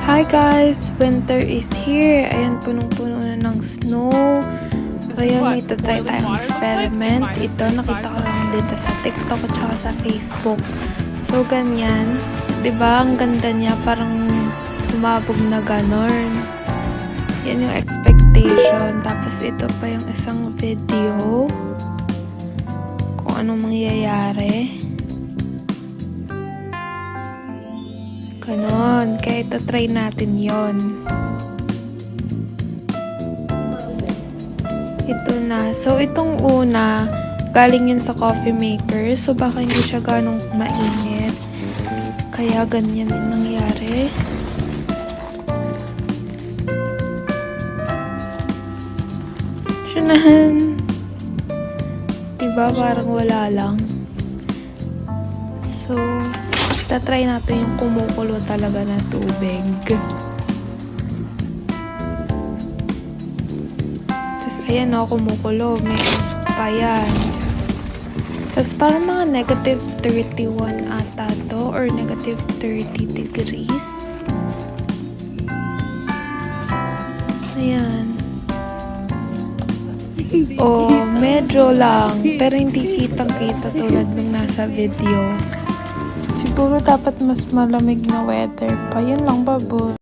Hi guys! Winter is here. Ayan, punong-puno na ng snow. Ngayon, itatry tayong experiment. Ito, nakita ko lang dito sa TikTok at saka sa Facebook. So, ganyan. Diba? Ang ganda niya. Parang sumabog na ganon. Yan yung expectation. Tapos, ito pa yung isang video. Kung anong mangyayari. Ganon. Kaya itatry natin yon. Ito na. So, itong una, galing yun sa coffee maker. So, baka hindi siya ganong mainit. Kaya ganyan din nangyari. Shunan! Diba? Parang wala lang. So, tatry natin yung kumukulo talaga na tubig. Tapos, ayan o, kumukulo. May usok pa yan. Tapos, parang mga negative 31 ata to or negative 30 degrees. Ayan. Oh, medyo lang. Pero hindi kitang-kita tulad nung nasa video. Siguro dapat mas malamig na weather pa. Yun lang, babo.